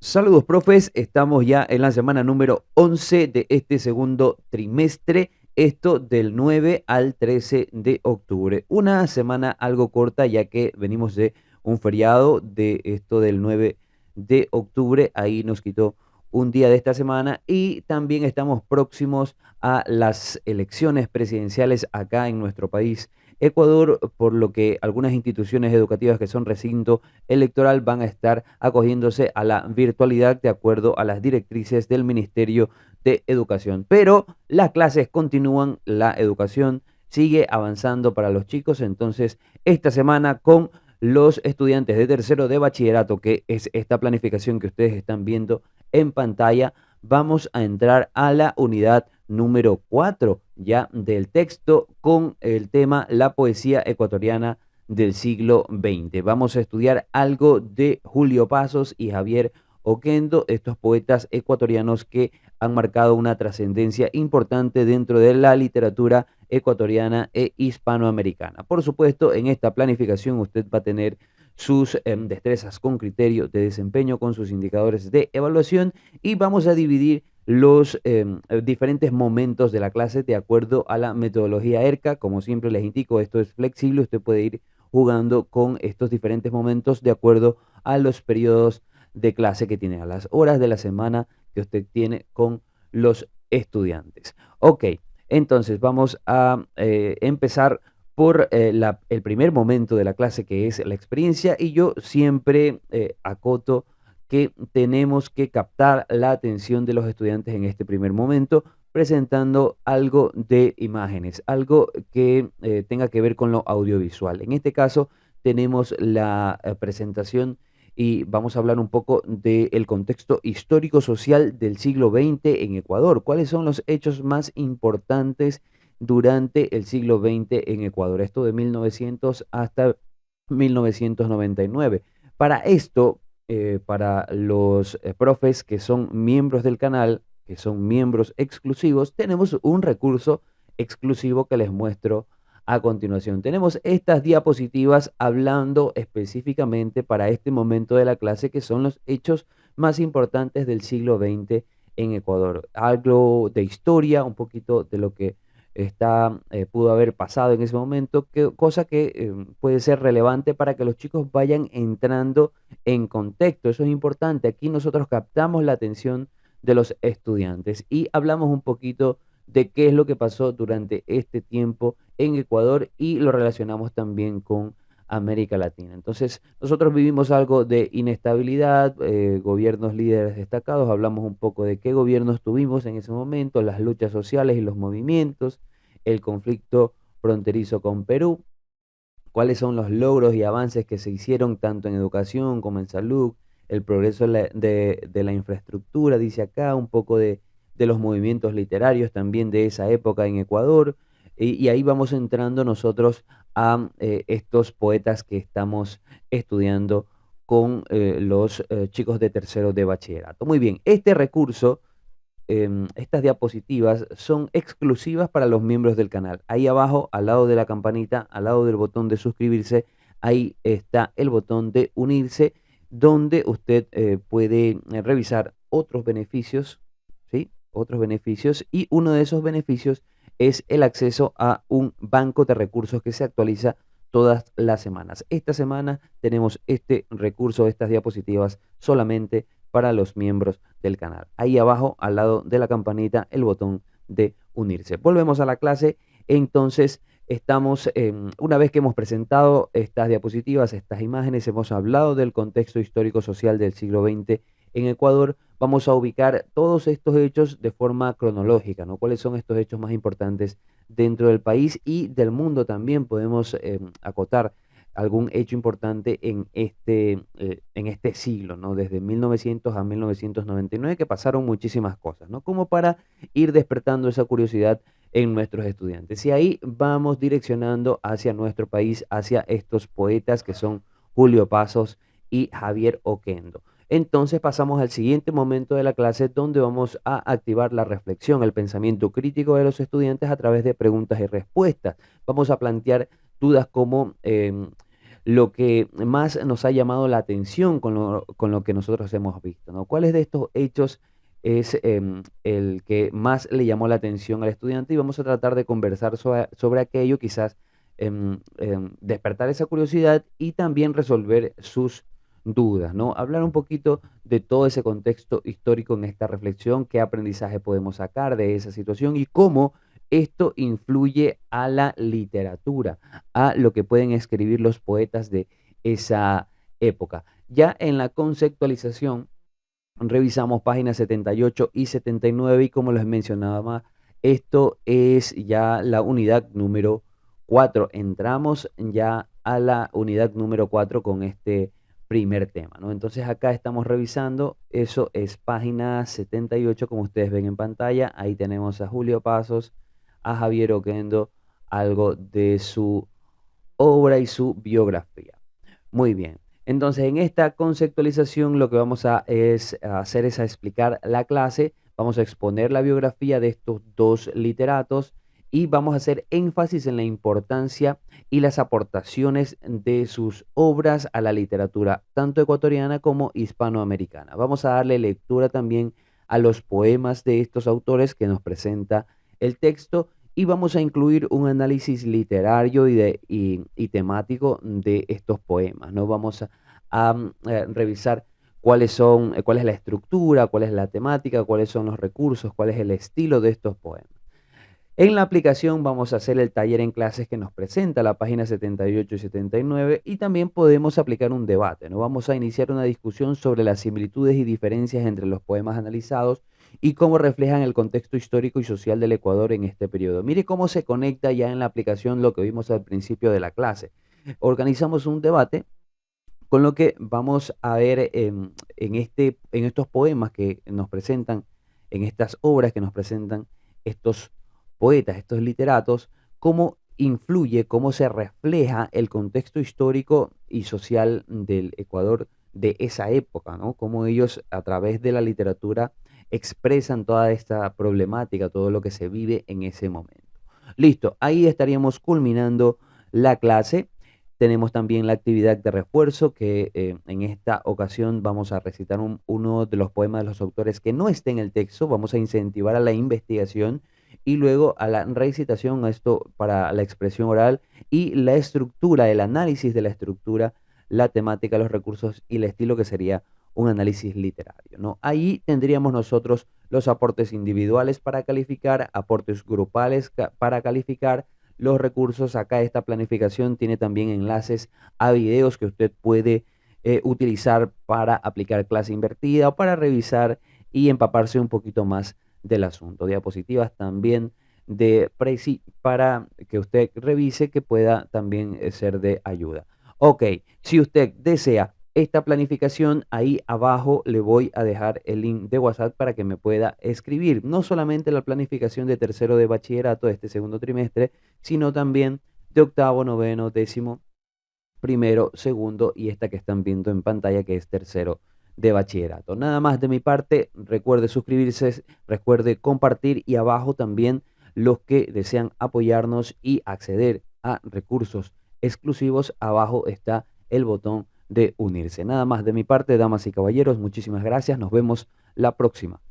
Saludos, profes. Estamos ya en la semana número 11 de este segundo trimestre, esto del 9 al 13 de octubre. Una semana algo corta ya que venimos de un feriado de esto del 9 de octubre. Ahí nos quitó un día de esta semana y también estamos próximos a las elecciones presidenciales acá en nuestro país, Ecuador, por lo que algunas instituciones educativas que son recinto electoral van a estar acogiéndose a la virtualidad de acuerdo a las directrices del Ministerio de Educación. Pero las clases continúan, la educación sigue avanzando para los chicos, entonces esta semana con los estudiantes de tercero de bachillerato, que es esta planificación que ustedes están viendo en pantalla, vamos a entrar a la unidad número 4 ya del texto con el tema La poesía ecuatoriana del siglo XX. Vamos a estudiar algo de Julio Pasos y Javier Oquendo, estos poetas ecuatorianos que han marcado una trascendencia importante dentro de la literatura ecuatoriana e hispanoamericana. Por supuesto, en esta planificación usted va a tener sus destrezas con criterio de desempeño, con sus indicadores de evaluación y vamos a dividir los diferentes momentos de la clase de acuerdo a la metodología ERCA. Como siempre les indico, esto es flexible, usted puede ir jugando con estos diferentes momentos de acuerdo a los periodos de clase que tiene, a las horas de la semana que usted tiene con los estudiantes. Ok, entonces vamos a empezar por el primer momento de la clase, que es la experiencia, y yo siempre acoto que tenemos que captar la atención de los estudiantes en este primer momento, presentando algo de imágenes, algo que tenga que ver con lo audiovisual. En este caso tenemos la presentación y vamos a hablar un poco del contexto histórico-social del siglo XX en Ecuador. ¿Cuáles son los hechos más importantes durante el siglo XX en Ecuador? Esto de 1900 hasta 1999. Para esto, para los profes que son miembros del canal, que son miembros exclusivos, tenemos un recurso exclusivo que les muestro a continuación. Tenemos estas diapositivas hablando específicamente para este momento de la clase, que son los hechos más importantes del siglo XX en Ecuador. Algo de historia, un poquito de lo que pudo haber pasado en ese momento, cosa que puede ser relevante para que los chicos vayan entrando en contexto. Eso es importante. Aquí nosotros captamos la atención de los estudiantes y hablamos un poquito de qué es lo que pasó durante este tiempo en Ecuador y lo relacionamos también con América Latina. Entonces, nosotros vivimos algo de inestabilidad, gobiernos líderes destacados, hablamos un poco de qué gobiernos tuvimos en ese momento, las luchas sociales y los movimientos, el conflicto fronterizo con Perú, cuáles son los logros y avances que se hicieron tanto en educación como en salud, el progreso de la infraestructura, dice acá, un poco de los movimientos literarios también de esa época en Ecuador, y ahí vamos entrando nosotros a estos poetas que estamos estudiando con los chicos de tercero de bachillerato. Muy bien, este recurso, estas diapositivas son exclusivas para los miembros del canal. Ahí abajo, al lado de la campanita, al lado del botón de suscribirse, ahí está el botón de unirse, donde usted puede revisar otros beneficios, ¿sí? Otros beneficios, y uno de esos beneficios es el acceso a un banco de recursos que se actualiza todas las semanas. Esta semana tenemos este recurso, estas diapositivas solamente para los miembros del canal. Ahí abajo, al lado de la campanita, el botón de unirse. Volvemos a la clase. Entonces, estamos, una vez que hemos presentado estas diapositivas, estas imágenes, hemos hablado del contexto histórico-social del siglo XX en Ecuador, vamos a ubicar todos estos hechos de forma cronológica, ¿no? ¿Cuáles son estos hechos más importantes dentro del país y del mundo también? Podemos acotar algún hecho importante en este siglo, ¿no? Desde 1900 a 1999, que pasaron muchísimas cosas, ¿no? Como para ir despertando esa curiosidad en nuestros estudiantes. Y ahí vamos direccionando hacia nuestro país, hacia estos poetas que son Julio Pasos y Javier Oquendo. Entonces pasamos al siguiente momento de la clase, donde vamos a activar la reflexión, el pensamiento crítico de los estudiantes a través de preguntas y respuestas. Vamos a plantear dudas como lo que más nos ha llamado la atención con lo que nosotros hemos visto, ¿no? ¿Cuáles de estos hechos es el que más le llamó la atención al estudiante? Y vamos a tratar de conversar sobre aquello, quizás despertar esa curiosidad y también resolver sus dudas, ¿no? Hablar un poquito de todo ese contexto histórico en esta reflexión, qué aprendizaje podemos sacar de esa situación y cómo esto influye a la literatura, a lo que pueden escribir los poetas de esa época. Ya en la conceptualización, revisamos páginas 78 y 79 y como les mencionaba, esto es ya la unidad número 4. Entramos ya a la unidad número 4 con este primer tema, ¿no? Entonces acá estamos revisando, eso es página 78, como ustedes ven en pantalla. Ahí tenemos a Julio Pasos, a Javier Oquendo, algo de su obra y su biografía. Muy bien. Entonces, en esta conceptualización lo que vamos a hacer es a explicar la clase, vamos a exponer la biografía de estos dos literatos y vamos a hacer énfasis en la importancia y las aportaciones de sus obras a la literatura, tanto ecuatoriana como hispanoamericana. Vamos a darle lectura también a los poemas de estos autores que nos presenta el texto y vamos a incluir un análisis literario y temático de estos poemas, ¿no? Vamos a revisar cuál es la estructura, cuál es la temática, cuáles son los recursos, cuál es el estilo de estos poemas. En la aplicación vamos a hacer el taller en clases que nos presenta la página 78 y 79 y también podemos aplicar un debate, ¿no? Vamos a iniciar una discusión sobre las similitudes y diferencias entre los poemas analizados y cómo reflejan el contexto histórico y social del Ecuador en este periodo. Mire cómo se conecta ya en la aplicación lo que vimos al principio de la clase. Organizamos un debate con lo que vamos a ver en estos poemas que nos presentan, en estas obras que nos presentan estos poetas, estos literatos, cómo influye, cómo se refleja el contexto histórico y social del Ecuador de esa época, ¿no? Cómo ellos a través de la literatura expresan toda esta problemática, todo lo que se vive en ese momento. Listo, ahí estaríamos culminando la clase. Tenemos también la actividad de refuerzo, que en esta ocasión vamos a recitar uno de los poemas de los autores que no esté en el texto. Vamos a incentivar a la investigación y luego a la recitación, a esto para la expresión oral y la estructura, el análisis de la estructura, la temática, los recursos y el estilo, que sería un análisis literario, ¿no? Ahí tendríamos nosotros los aportes individuales para calificar, aportes grupales para calificar los recursos. Acá esta planificación tiene también enlaces a videos que usted puede utilizar para aplicar clase invertida o para revisar y empaparse un poquito más del asunto. Diapositivas también de Prezi para que usted revise, que pueda también ser de ayuda. Ok, si usted desea esta planificación, ahí abajo le voy a dejar el link de WhatsApp para que me pueda escribir. No solamente la planificación de tercero de bachillerato de este segundo trimestre, sino también de octavo, noveno, décimo, primero, segundo y esta que están viendo en pantalla que es tercero de bachillerato. Nada más de mi parte, recuerde suscribirse, recuerde compartir y abajo también los que desean apoyarnos y acceder a recursos exclusivos, abajo está el botón de unirse. Nada más de mi parte, damas y caballeros, muchísimas gracias, nos vemos la próxima.